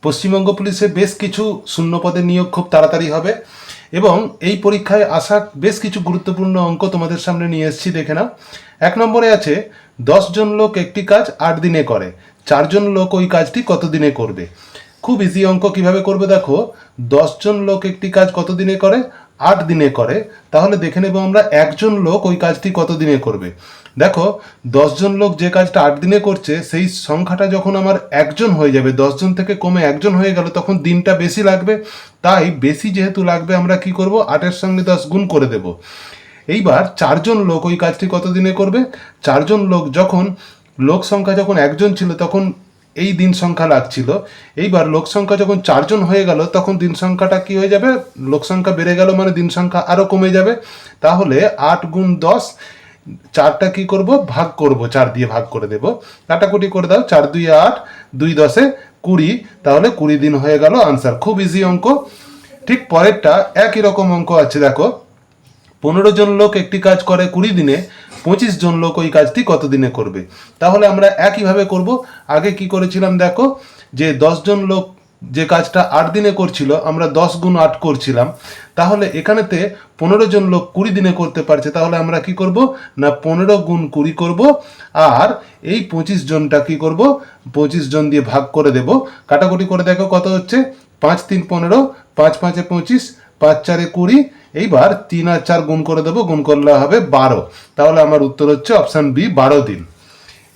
পশ্চিমবঙ্গ পুলিশে বেশ কিছু শূন্যপদের নিয়োগ খুব তাড়াতাড়ি হবে এবং এই পরীক্ষায় আসা বেশ কিছু গুরুত্বপূর্ণ অঙ্ক তোমাদের সামনে নিয়ে এসেছি, দেখে নাও। 1 নম্বরে আছে 10 জন লোক একটি কাজ 8 দিনে করে, 4 জন লোক ওই কাজটি কত দিনে করবে। খুব ইজি অঙ্ক। কিভাবে করবে দেখো, 10 জন লোক একটি কাজ কত দিনে করে, 8 দিনে করে। তাহলে দেখে নেব আমরা একজন লোক ওই কাজটি কত দিনে করবে। দেখো 10 জন লোক যে কাজটা 8 দিনে করছে, সেই সংখ্যাটা যখন আমার একজন হয়ে যাবে, 10 জন থেকে কমে একজন হয়ে গেল, তখন দিনটা বেশি লাগবে। তাই বেশি যেহেতু লাগবে, আমরা কি করব, 8-এর সঙ্গে 10 গুণ করে দেব। এইবার 4 জন লোক ওই কাজটি কত দিনে করবে। 4 জন লোক, যখন লোক সংখ্যা যখন একজন ছিল তখন এই দিন সংখ্যা লাগছিল। এইবার লোক সংখ্যা যখন 4 জন হয়ে গেল, তখন দিন সংখ্যাটা কি হয়ে যাবে, লোক সংখ্যা বেড়ে গেল মানে দিন সংখ্যা আরও কমে যাবে। তাহলে 8 গুণ 10, 4টা কি করব, ভাগ করব, 4 দিয়ে ভাগ করে দেব। কাটাকুটি করে দাও, 4 2 8, 2 10 20, তাহলে 20 দিন হয়ে গেল আনসার। খুব ইজি অঙ্ক। ঠিক পরেরটা একই রকম অঙ্ক আছে, দেখো 15 জন লোক একটি কাজ করে 20 দিনে, 25 জন লোক ওই কাজটি কত দিনে করবে। তাহলে আমরা একইভাবে করব। আগে কি করেছিলাম দেখো, যে 10 জন লোক যে কাজটা 8 দিনে করছিল, আমরা 10 গুণ 8 করছিলাম। তাহলে এখানেতে 15 জন লোক 20 দিনে করতে পারছে, তাহলে আমরা কি করব না 15 গুণ 20 করব, আর এই 25 জনটা কি করব, 25 জন দিয়ে ভাগ করে দেব। কাটাকুটি করে দেখো কত হচ্ছে, 5 3 15, 5 5 25, 5 4 20। এইবার 3 আর 4 গুণ করে দেবো, গুণ করলে হবে 12। তাহলে আমার উত্তর হচ্ছে অপশান বি, 12 দিন।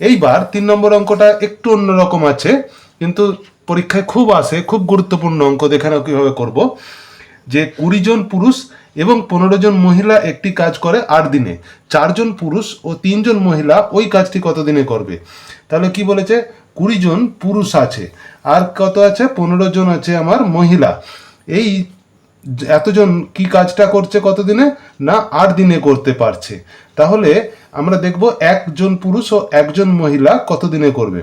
এইবার 3 নম্বর অঙ্কটা একটু অন্যরকম আছে, কিন্তু পরীক্ষায় খুব আসে, খুব গুরুত্বপূর্ণ অঙ্ক। দেখে নাও কীভাবে করব। যে 20 জন পুরুষ এবং 15 জন মহিলা একটি কাজ করে 8 দিনে, 4 জন পুরুষ ও 3 জন মহিলা ওই কাজটি কত দিনে করবে। তাহলে কি বলেছে, 20 জন পুরুষ আছে, আর কত আছে, 15 জন আছে আমার মহিলা। এই এতজন কি কাজটা করছে কত দিনে, না 8 দিনে করতে পারছে। তাহলে আমরা দেখব একজন পুরুষ ও একজন মহিলা কত দিনে করবে।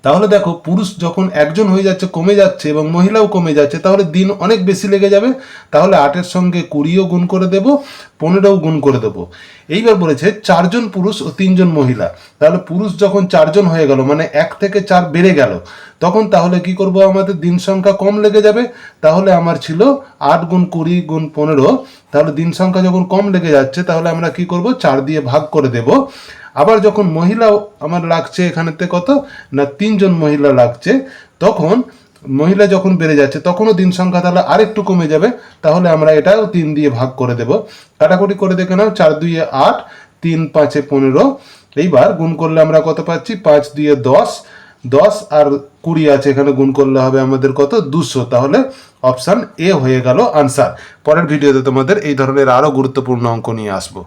তাহলে দেখো, পুরুষ যখন একজন হয়ে যাচ্ছে, কমে যাচ্ছে, এবং মহিলাও কমে যাচ্ছে, তাহলে দিন অনেক বেশি লেগে যাবে। তাহলে 8-এর সঙ্গে 20ও গুণ করে দেব, 15ও গুণ করে দেব। এইবার বলেছে 4 জন পুরুষ ও 3 জন মহিলা। তাহলে পুরুষ যখন 4 জন হয়ে গেল, মানে 1 থেকে 4 বেড়ে গেল, তখন তাহলে কি করব, আমাদের দিন সংখ্যা কম লেগে যাবে। তাহলে আমার ছিল 8 গুণ 20 গুণ 15। তাহলে দিন সংখ্যা যখন কম লেগে যাচ্ছে, তাহলে আমরা কি করব, 4 দিয়ে ভাগ করে দেব। আবার যখন মহিলাও আমার লাগছে এখানেতে কত, না 3 জন মহিলা লাগছে, তখন মহিলা যখন বেড়ে যাচ্ছে, তখনও দিন সংখ্যা তাহলে আরেকটু কমে যাবে। তাহলে আমরা এটাও 3 দিয়ে ভাগ করে দেব। কাটাকুটি করে দেখে নাও, 4 2 8, 3 5 15। এইবার গুণ করলে আমরা কত পাচ্ছি, 5 2 10, 10 আর 20 আছে, এখানে গুণ করলে হবে আমাদের কত, 200। তাহলে অপশান এ হয়ে গেল আনসার। পরের ভিডিওতে তোমাদের এই ধরনের আরও গুরুত্বপূর্ণ অঙ্ক নিয়ে আসবো।